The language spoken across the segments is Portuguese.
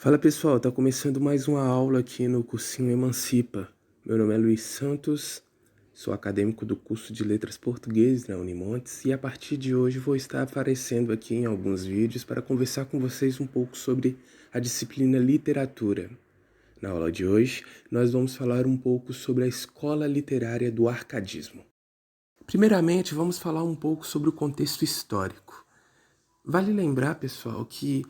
Fala pessoal, tá começando mais uma aula aqui no cursinho Emancipa. Meu nome é Luiz Santos, sou acadêmico do curso de Letras Português na Unimontes e a partir de hoje vou estar aparecendo aqui em alguns vídeos para conversar com vocês um pouco sobre a disciplina Literatura. Na aula de hoje, nós vamos falar um pouco sobre a escola literária do arcadismo. Primeiramente, vamos falar um pouco sobre o contexto histórico. Vale lembrar, pessoal, que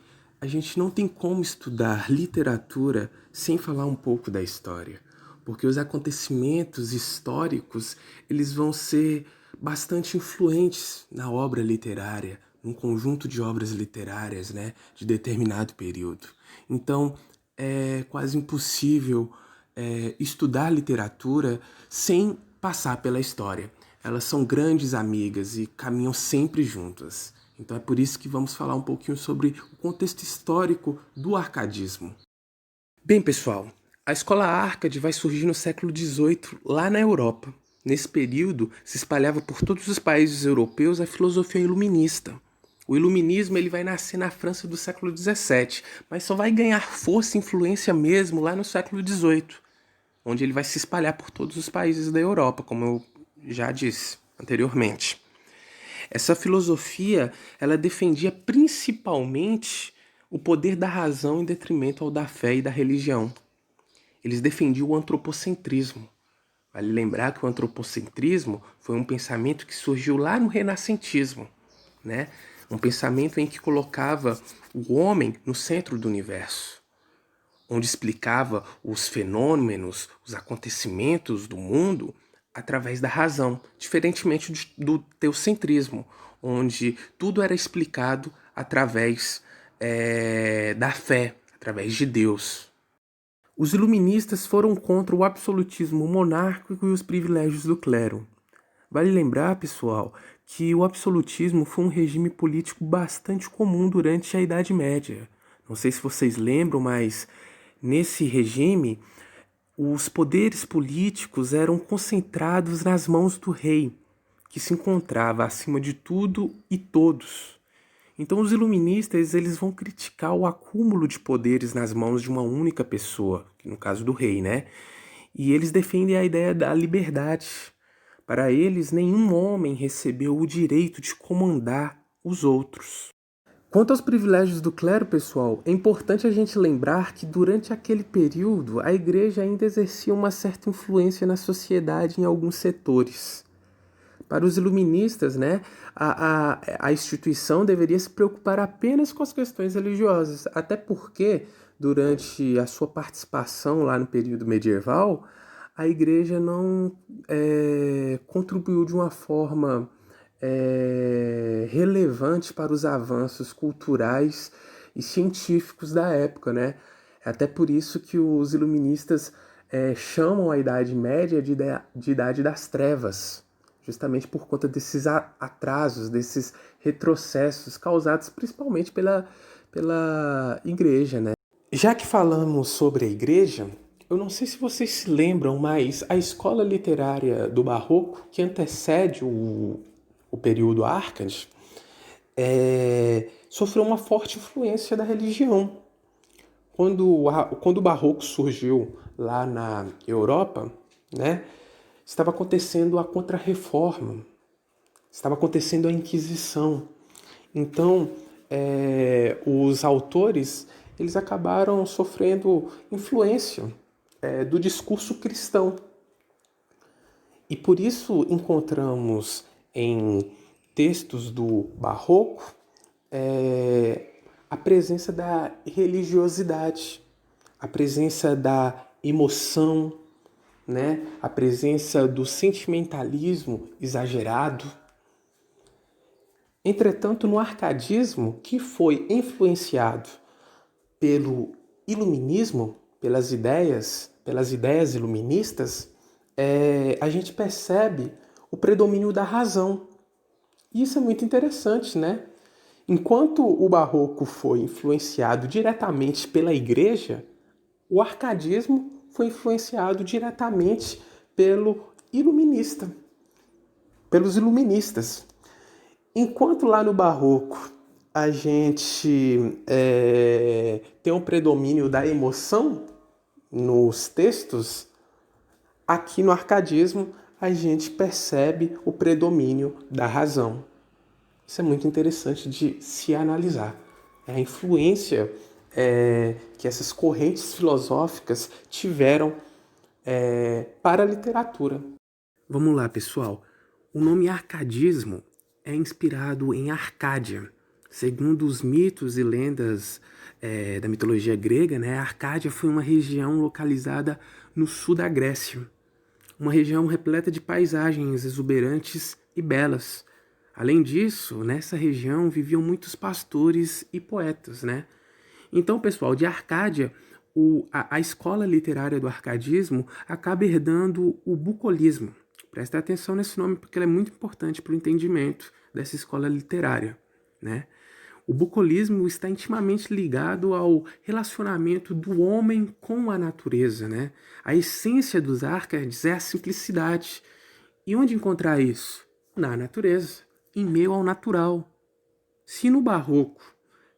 a gente não tem como estudar literatura sem falar um pouco da história, porque os acontecimentos históricos, eles vão ser bastante influentes na obra literária, num conjunto de obras literárias, né, de determinado período. Então, é quase impossível estudar literatura sem passar pela história. Elas são grandes amigas e caminham sempre juntas. Então é por isso que vamos falar um pouquinho sobre o contexto histórico do arcadismo. Bem, pessoal, a escola Arcade vai surgir no século XVIII, lá na Europa. Nesse período, se espalhava por todos os países europeus a filosofia iluminista. O iluminismo ele vai nascer na França do século XVII, mas só vai ganhar força e influência mesmo lá no século XVIII, onde ele vai se espalhar por todos os países da Europa, como eu já disse anteriormente. Essa filosofia, ela defendia principalmente o poder da razão em detrimento ao da fé e da religião. Eles defendiam o antropocentrismo. Vale lembrar que o antropocentrismo foi um pensamento que surgiu lá no renascentismo, né? Um pensamento em que colocava o homem no centro do universo, onde explicava os fenômenos, os acontecimentos do mundo através da razão, diferentemente do teocentrismo, onde tudo era explicado através da fé, através de Deus. Os iluministas foram contra o absolutismo monárquico e os privilégios do clero. Vale lembrar, pessoal, que o absolutismo foi um regime político bastante comum durante a Idade Média. Não sei se vocês lembram, mas nesse regime, os poderes políticos eram concentrados nas mãos do rei, que se encontrava acima de tudo e todos. Então os iluministas eles vão criticar o acúmulo de poderes nas mãos de uma única pessoa, no caso do rei, né? E eles defendem a ideia da liberdade. Para eles, nenhum homem recebeu o direito de comandar os outros. Quanto aos privilégios do clero, pessoal, é importante a gente lembrar que durante aquele período a igreja ainda exercia uma certa influência na sociedade em alguns setores. Para os iluministas, né, a instituição deveria se preocupar apenas com as questões religiosas, até porque, durante a sua participação lá no período medieval, a igreja não contribuiu de uma forma relevante para os avanços culturais e científicos da época, né? É até por isso que os iluministas chamam a Idade Média de Idade das Trevas, justamente por conta desses atrasos, desses retrocessos causados principalmente pela igreja, né? Já que falamos sobre a igreja, eu não sei se vocês se lembram, mas a escola literária do Barroco, que antecede o período Arcade, sofreu uma forte influência da religião. Quando o Barroco surgiu lá na Europa, né, estava acontecendo a Contra-Reforma, estava acontecendo a Inquisição. Então, os autores eles acabaram sofrendo influência do discurso cristão. E por isso encontramos em textos do Barroco a presença da religiosidade, a presença da emoção, né? A presença do sentimentalismo exagerado. Entretanto, no arcadismo, que foi influenciado pelo iluminismo, pelas ideias iluministas, a gente percebe o predomínio da razão. E isso é muito interessante, né? Enquanto o barroco foi influenciado diretamente pela igreja, o arcadismo foi influenciado diretamente pelos iluministas. Enquanto lá no barroco a gente tem um predomínio da emoção nos textos, aqui no arcadismo a gente percebe o predomínio da razão. Isso é muito interessante de se analisar. A influência que essas correntes filosóficas tiveram para a literatura. Vamos lá, pessoal. O nome arcadismo é inspirado em Arcádia. Segundo os mitos e lendas da mitologia grega, né, a Arcádia foi uma região localizada no sul da Grécia. Uma região repleta de paisagens exuberantes e belas. Além disso, nessa região viviam muitos pastores e poetas, né? Então, pessoal, de Arcádia, a escola literária do arcadismo acaba herdando o bucolismo. Presta atenção nesse nome porque ele é muito importante para o entendimento dessa escola literária, né? O bucolismo está intimamente ligado ao relacionamento do homem com a natureza, né? A essência dos Arcades é a simplicidade. E onde encontrar isso? Na natureza, em meio ao natural. Se no barroco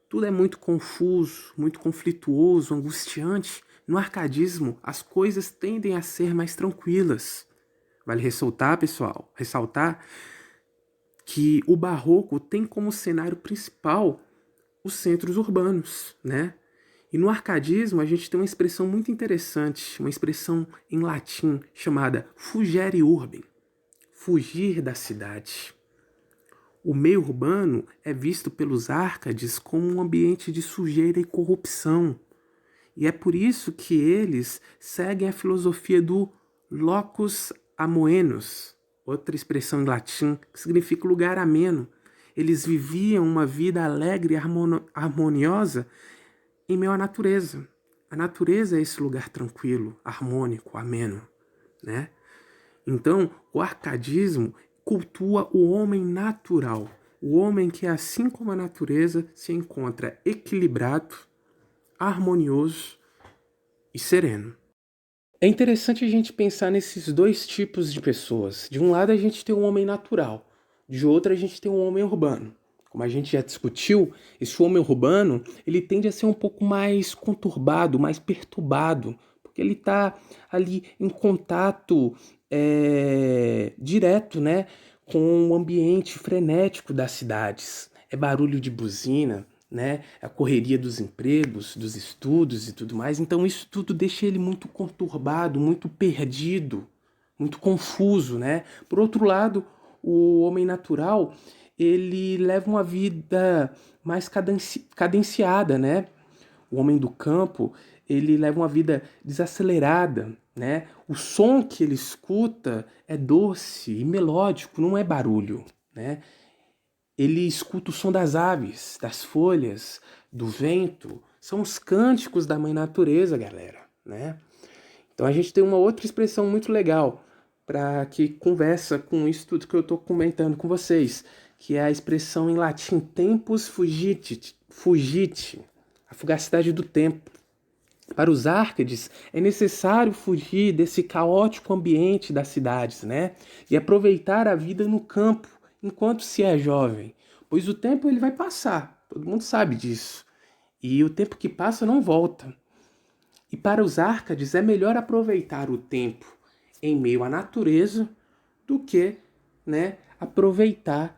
tudo é muito confuso, muito conflituoso, angustiante, no arcadismo as coisas tendem a ser mais tranquilas. Vale ressaltar, pessoal, que o barroco tem como cenário principal os centros urbanos, né? E no arcadismo a gente tem uma expressão muito interessante, uma expressão em latim chamada fugere urbem, fugir da cidade. O meio urbano é visto pelos Árcades como um ambiente de sujeira e corrupção. E é por isso que eles seguem a filosofia do locus amoenus, outra expressão em latim que significa lugar ameno. Eles viviam uma vida alegre e harmoniosa em meio à natureza. A natureza é esse lugar tranquilo, harmônico, ameno, né? Então, o arcadismo cultua o homem natural, o homem que, assim como a natureza, se encontra equilibrado, harmonioso e sereno. É interessante a gente pensar nesses dois tipos de pessoas. De um lado a gente tem um homem natural, de outro a gente tem um homem urbano. Como a gente já discutiu, esse homem urbano ele tende a ser um pouco mais conturbado, mais perturbado, porque ele está ali em contato direto, né, com o ambiente frenético das cidades. É barulho de buzina, né, a correria dos empregos, dos estudos e tudo mais. Então isso tudo deixa ele muito conturbado, muito perdido, muito confuso, né? Por outro lado, o homem natural, ele leva uma vida mais cadenciada, né? O homem do campo, ele leva uma vida desacelerada, né? O som que ele escuta é doce e melódico, não é barulho, né? Ele escuta o som das aves, das folhas, do vento. São os cânticos da mãe natureza, galera, né? Então a gente tem uma outra expressão muito legal para que conversa com isso tudo que eu estou comentando com vocês, que é a expressão em latim tempus fugite, a fugacidade do tempo. Para os Árcades, é necessário fugir desse caótico ambiente das cidades, né? E aproveitar a vida no campo, enquanto se é jovem. Pois o tempo ele vai passar, todo mundo sabe disso. E o tempo que passa não volta. E para os Árcades é melhor aproveitar o tempo em meio à natureza do que, né, aproveitar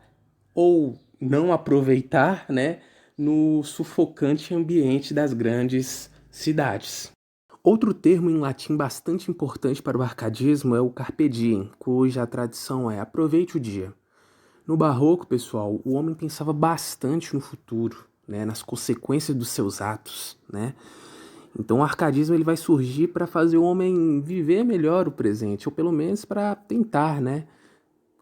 ou não aproveitar, né, no sufocante ambiente das grandes cidades. Outro termo em latim bastante importante para o arcadismo é o carpe diem, cuja tradição é aproveite o dia. No barroco, pessoal, o homem pensava bastante no futuro, né, nas consequências dos seus atos, né? Então o arcadismo ele vai surgir para fazer o homem viver melhor o presente, ou pelo menos para tentar, né,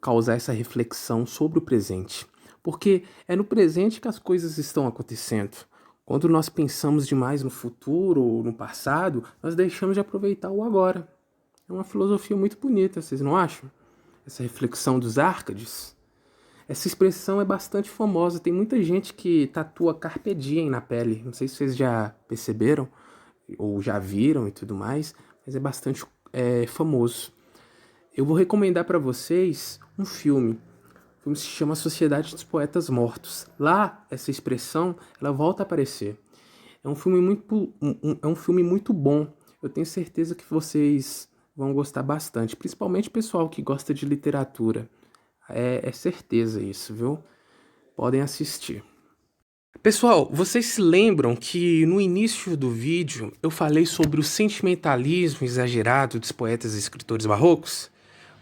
causar essa reflexão sobre o presente. Porque é no presente que as coisas estão acontecendo. Quando nós pensamos demais no futuro ou no passado, nós deixamos de aproveitar o agora. É uma filosofia muito bonita, vocês não acham? Essa reflexão dos Árcades. Essa expressão é bastante famosa. Tem muita gente que tatua carpe diem na pele. Não sei se vocês já perceberam ou já viram e tudo mais, mas é bastante famoso. Eu vou recomendar para vocês um filme. O filme se chama Sociedade dos Poetas Mortos. Lá, essa expressão, ela volta a aparecer. É um filme muito bom. Eu tenho certeza que vocês vão gostar bastante, principalmente o pessoal que gosta de literatura. É certeza isso, viu? Podem assistir. Pessoal, vocês se lembram que no início do vídeo eu falei sobre o sentimentalismo exagerado dos poetas e escritores barrocos?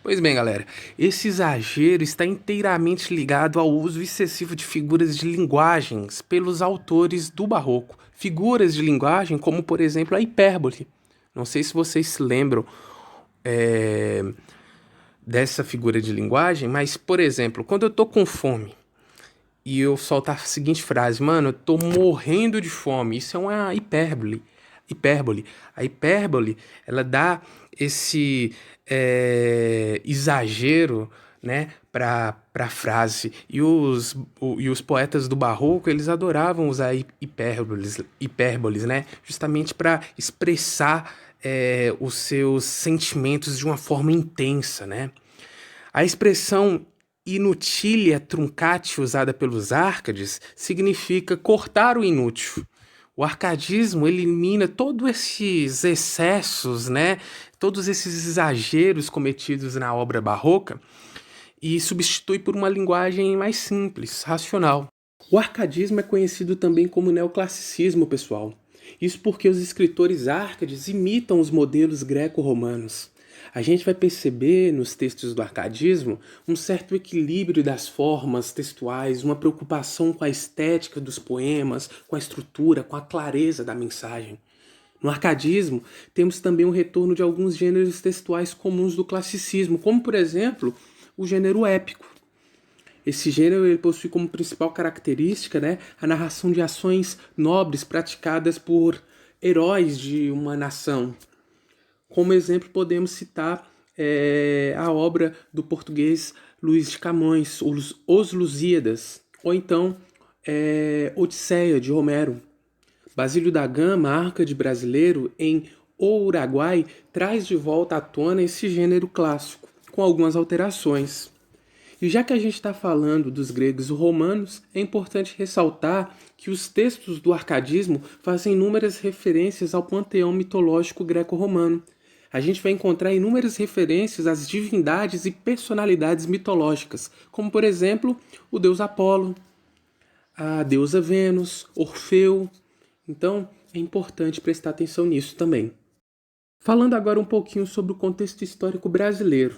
Pois bem, galera, esse exagero está inteiramente ligado ao uso excessivo de figuras de linguagens pelos autores do barroco. Figuras de linguagem como, por exemplo, a hipérbole. Não sei se vocês se lembram dessa figura de linguagem, mas, por exemplo, quando eu tô com fome e eu solto a seguinte frase: mano, eu tô morrendo de fome. Isso é uma hipérbole. A hipérbole, ela dá esse exagero, né, pra frase. E os poetas do barroco, eles adoravam usar hipérboles, né, justamente para expressar os seus sentimentos de uma forma intensa, né. A expressão inutilia truncati usada pelos Árcades significa cortar o inútil. O arcadismo elimina todos esses excessos, né? Todos esses exageros cometidos na obra barroca e substitui por uma linguagem mais simples, racional. O arcadismo é conhecido também como neoclassicismo, pessoal. Isso porque os escritores árcades imitam os modelos greco-romanos. A gente vai perceber nos textos do arcadismo um certo equilíbrio das formas textuais, uma preocupação com a estética dos poemas, com a estrutura, com a clareza da mensagem. No arcadismo, temos também um retorno de alguns gêneros textuais comuns do classicismo, como, por exemplo, o gênero épico. Esse gênero ele possui como principal característica, né, a narração de ações nobres praticadas por heróis de uma nação. Como exemplo, podemos citar a obra do português Luís de Camões, Os Lusíadas, ou então Odisseia, de Homero. Basílio da Gama, Arcade brasileiro, em O Uruguai, traz de volta à tona esse gênero clássico, com algumas alterações. E já que a gente está falando dos gregos e romanos, é importante ressaltar que os textos do arcadismo fazem inúmeras referências ao panteão mitológico greco-romano. A gente vai encontrar inúmeras referências às divindades e personalidades mitológicas, como, por exemplo, o deus Apolo, a deusa Vênus, Orfeu. Então, é importante prestar atenção nisso também. Falando agora um pouquinho sobre o contexto histórico brasileiro.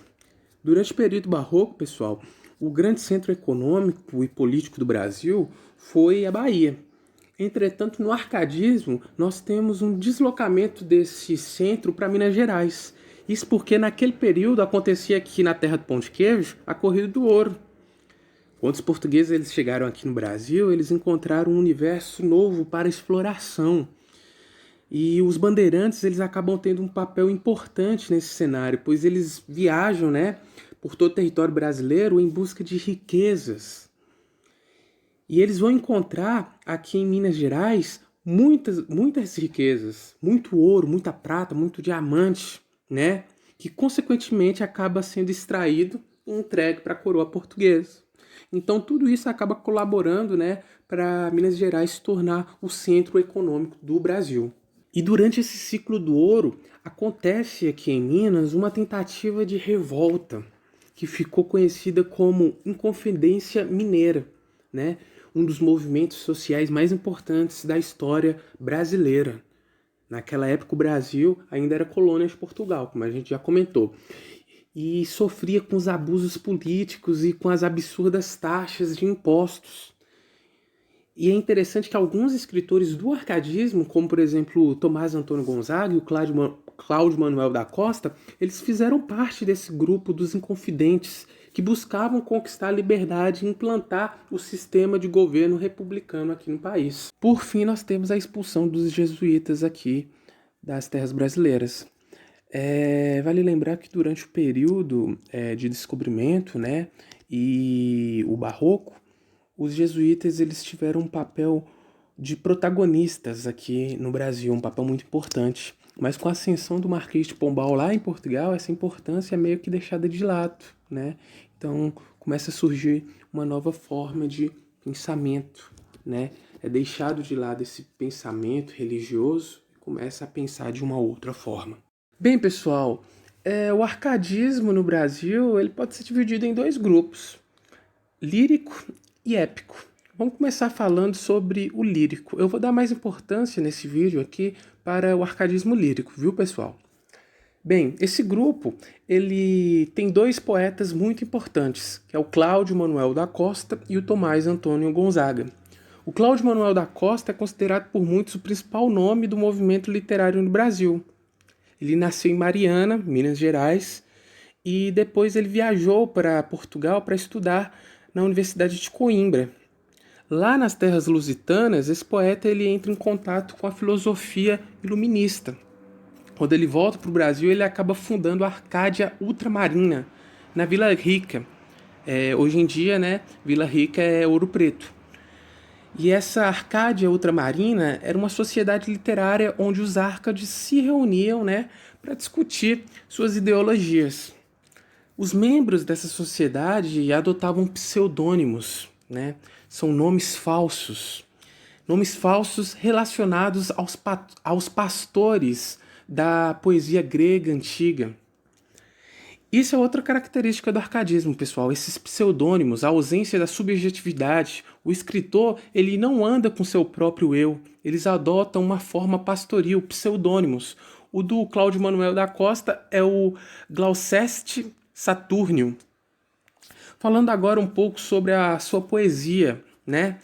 Durante o período barroco, pessoal, o grande centro econômico e político do Brasil foi a Bahia. Entretanto, no arcadismo, nós temos um deslocamento desse centro para Minas Gerais. Isso porque naquele período acontecia aqui na terra do Pão de Queijo a Corrida do Ouro. Quando os portugueses eles chegaram aqui no Brasil, eles encontraram um universo novo para exploração. E os bandeirantes eles acabam tendo um papel importante nesse cenário, pois eles viajam, né, por todo o território brasileiro em busca de riquezas. E eles vão encontrar aqui em Minas Gerais muitas riquezas, muito ouro, muita prata, muito diamante, né? Que consequentemente acaba sendo extraído e entregue para a coroa portuguesa. Então tudo isso acaba colaborando, né, para Minas Gerais se tornar o centro econômico do Brasil. E durante esse ciclo do ouro, acontece aqui em Minas uma tentativa de revolta, que ficou conhecida como Inconfidência Mineira, né? Um dos movimentos sociais mais importantes da história brasileira. Naquela época o Brasil ainda era colônia de Portugal, como a gente já comentou. E sofria com os abusos políticos e com as absurdas taxas de impostos. E é interessante que alguns escritores do arcadismo, como por exemplo Tomás Antônio Gonzaga e o Cláudio Manuel da Costa, eles fizeram parte desse grupo dos inconfidentes que buscavam conquistar a liberdade e implantar o sistema de governo republicano aqui no país. Por fim, nós temos a expulsão dos jesuítas aqui das terras brasileiras. Vale lembrar que durante o período de descobrimento, né, e o barroco, os jesuítas eles tiveram um papel de protagonistas aqui no Brasil, um papel muito importante. Mas com a ascensão do Marquês de Pombal lá em Portugal, essa importância é meio que deixada de lado, né? Então começa a surgir uma nova forma de pensamento, né? É deixado de lado esse pensamento religioso e começa a pensar de uma outra forma. Bem, pessoal, o arcadismo no Brasil ele pode ser dividido em dois grupos, lírico e épico. Vamos começar falando sobre o lírico. Eu vou dar mais importância nesse vídeo aqui para o arcadismo lírico, viu, pessoal? Bem, esse grupo ele tem dois poetas muito importantes, que é o Cláudio Manuel da Costa e o Tomás Antônio Gonzaga. O Cláudio Manuel da Costa é considerado por muitos o principal nome do movimento literário no Brasil. Ele nasceu em Mariana, Minas Gerais, e depois ele viajou para Portugal para estudar na Universidade de Coimbra. Lá nas terras lusitanas, esse poeta ele entra em contato com a filosofia iluminista. Quando ele volta para o Brasil, ele acaba fundando a Arcádia Ultramarina, na Vila Rica. Hoje em dia, né, Vila Rica é Ouro Preto. E essa Arcádia Ultramarina era uma sociedade literária onde os árcades se reuniam, né, para discutir suas ideologias. Os membros dessa sociedade adotavam pseudônimos, né? São nomes falsos relacionados aos pastores da poesia grega antiga. Isso é outra característica do arcadismo, pessoal, esses pseudônimos, a ausência da subjetividade. O escritor ele não anda com seu próprio eu, eles adotam uma forma pastoril, pseudônimos. O do Cláudio Manuel da Costa é o Gloucester Saturnio. Falando agora um pouco sobre a sua poesia, né?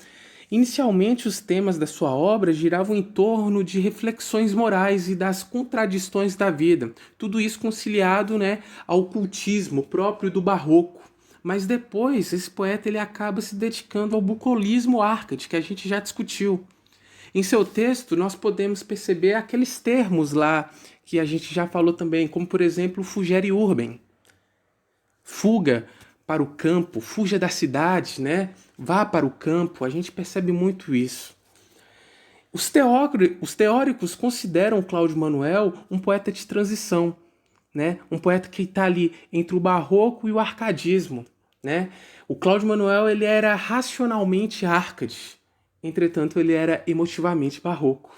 Inicialmente, os temas da sua obra giravam em torno de reflexões morais e das contradições da vida. Tudo isso conciliado, né, ao cultismo próprio do barroco. Mas depois, esse poeta ele acaba se dedicando ao bucolismo árcade, que a gente já discutiu. Em seu texto, nós podemos perceber aqueles termos lá que a gente já falou também, como, por exemplo, fugere urbem. Fuga para o campo, fuja da cidade, né? Vá para o campo, a gente percebe muito isso. Os teóricos consideram Cláudio Manuel um poeta de transição, né? Um poeta que está ali entre o barroco e o arcadismo, né? O Cláudio Manuel ele era racionalmente árcade, entretanto ele era emotivamente barroco.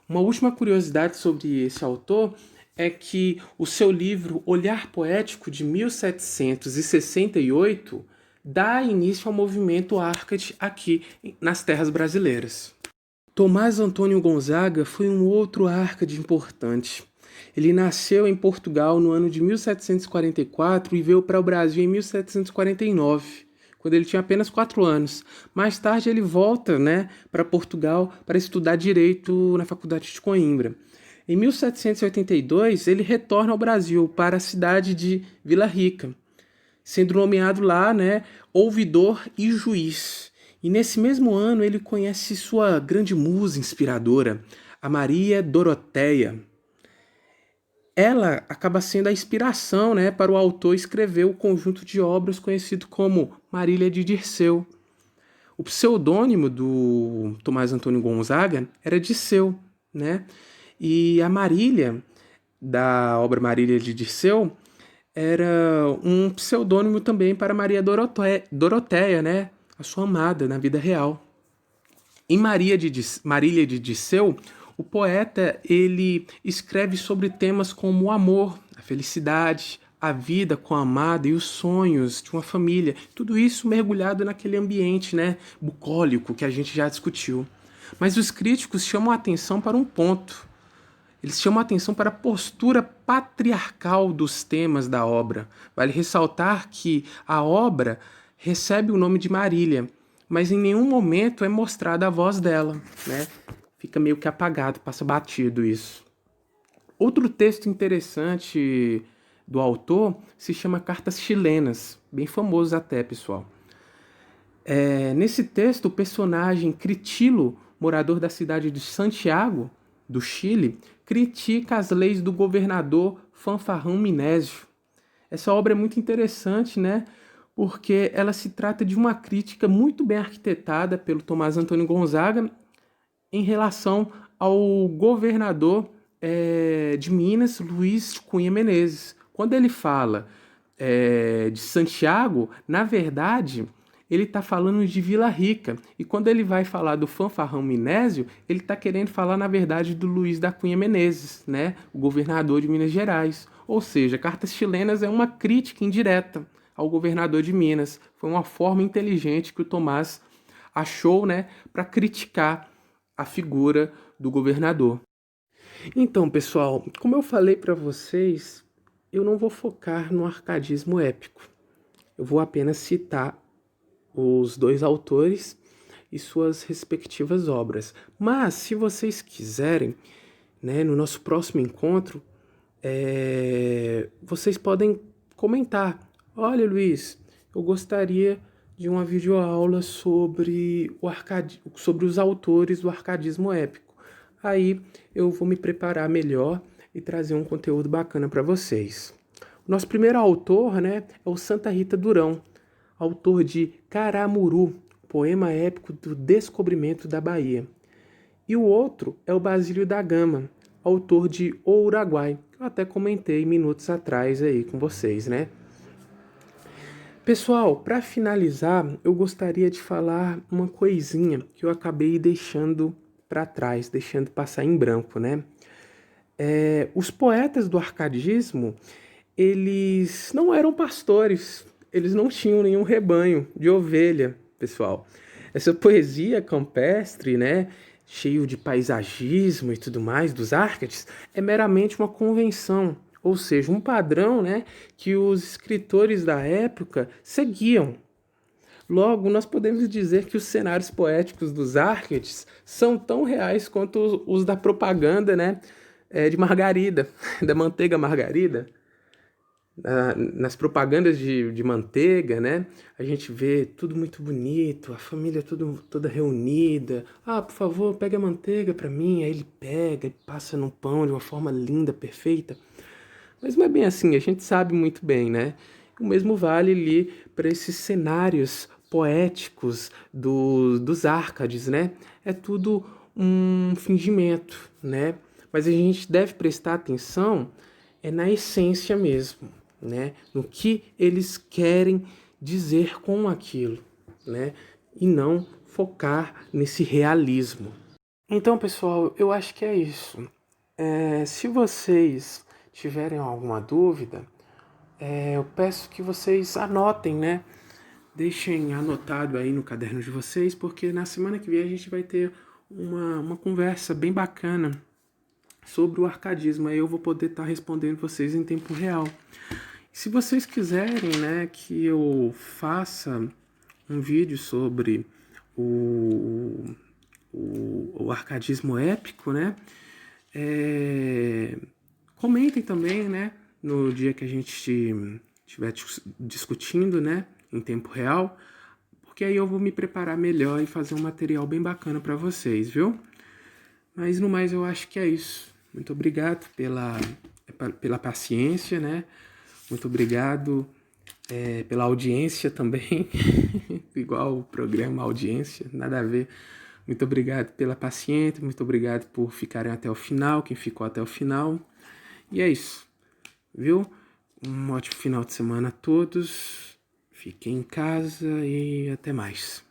Uma última curiosidade sobre esse autor é que o seu livro Olhar Poético, de 1768, dá início ao movimento árcade aqui nas terras brasileiras. Tomás Antônio Gonzaga foi um outro árcade importante. Ele nasceu em Portugal no ano de 1744 e veio para o Brasil em 1749, quando ele tinha apenas 4 anos. Mais tarde ele volta, né, para Portugal para estudar Direito na Faculdade de Coimbra. Em 1782, ele retorna ao Brasil, para a cidade de Vila Rica, sendo nomeado lá, né, ouvidor e juiz. E nesse mesmo ano ele conhece sua grande musa inspiradora, a Maria Doroteia. Ela acaba sendo a inspiração, né, para o autor escrever o conjunto de obras conhecido como Marília de Dirceu. O pseudônimo do Tomás Antônio Gonzaga era Dirceu, né? E a Marília, da obra Marília de Dirceu, era um pseudônimo também para Maria Doroteia, né? A sua amada na vida real. Em Marília de Dirceu, o poeta ele escreve sobre temas como o amor, a felicidade, a vida com a amada e os sonhos de uma família. Tudo isso mergulhado naquele ambiente, né, bucólico que a gente já discutiu. Mas os críticos chamam a atenção para um ponto. Eles chamam a atenção para a postura patriarcal dos temas da obra. Vale ressaltar que a obra recebe o nome de Marília, mas em nenhum momento é mostrada a voz dela, né? Fica meio que apagado, passa batido isso. Outro texto interessante do autor se chama Cartas Chilenas, bem famoso até, pessoal. Nesse texto, o personagem Critilo, morador da cidade de Santiago, do Chile, critica as leis do governador Fanfarrão Minésio. Essa obra é muito interessante, né? Porque ela se trata de uma crítica muito bem arquitetada pelo Tomás Antônio Gonzaga em relação ao governador de Minas, Luiz de Cunha Menezes. Quando ele fala de Santiago, na verdade, ele está falando de Vila Rica. E quando ele vai falar do fanfarrão Minésio, ele está querendo falar, na verdade, do Luiz da Cunha Menezes, né? O governador de Minas Gerais. Ou seja, Cartas Chilenas é uma crítica indireta ao governador de Minas. Foi uma forma inteligente que o Tomás achou, né, para criticar a figura do governador. Então, pessoal, como eu falei para vocês, eu não vou focar no arcadismo épico. Eu vou apenas citar os dois autores e suas respectivas obras. Mas, se vocês quiserem, né, no nosso próximo encontro, vocês podem comentar. Olha, Luiz, eu gostaria de uma videoaula sobre sobre os autores do arcadismo épico. Aí eu vou me preparar melhor e trazer um conteúdo bacana para vocês. O nosso primeiro autor, né, é o Santa Rita Durão, autor de Caramuru, poema épico do descobrimento da Bahia. E o outro é o Basílio da Gama, autor de O Uruguai, que eu até comentei minutos atrás aí com vocês, né? Pessoal, para finalizar, eu gostaria de falar uma coisinha que eu acabei deixando para trás, deixando passar em branco, né? Os poetas do arcadismo, eles não eram pastores, eles não tinham nenhum rebanho de ovelha, pessoal. Essa poesia campestre, né, cheio de paisagismo e tudo mais, dos Árcades, é meramente uma convenção, ou seja, um padrão, né, que os escritores da época seguiam. Logo, nós podemos dizer que os cenários poéticos dos Árcades são tão reais quanto os da propaganda, né, de margarida, da manteiga margarida. Nas propagandas de manteiga, né? A gente vê tudo muito bonito, a família toda reunida. Ah, por favor, pega a manteiga para mim. Aí ele pega e passa no pão de uma forma linda, perfeita. Mas não é bem assim, a gente sabe muito bem, né? O mesmo vale ali para esses cenários poéticos dos Árcades, né? É tudo um fingimento, né? Mas a gente deve prestar atenção na essência mesmo, né? No que eles querem dizer com aquilo, né? E não focar nesse realismo. Então, pessoal, eu acho que é isso. Se vocês tiverem alguma dúvida, eu peço que vocês anotem, né? Deixem anotado aí no caderno de vocês, porque na semana que vem a gente vai ter uma conversa bem bacana sobre o arcadismo. Aí eu vou poder estar respondendo vocês em tempo real. Se vocês quiserem, né, que eu faça um vídeo sobre o arcadismo épico, né, comentem também, né, no dia que a gente estiver discutindo, né, em tempo real, porque aí eu vou me preparar melhor e fazer um material bem bacana para vocês, viu? Mas no mais eu acho que é isso. Muito obrigado pela paciência, né? Muito obrigado pela audiência também, igual o programa Audiência, nada a ver. Muito obrigado pela paciência, muito obrigado por ficarem até o final, quem ficou até o final. E é isso, viu? Um ótimo final de semana a todos. Fiquem em casa e até mais.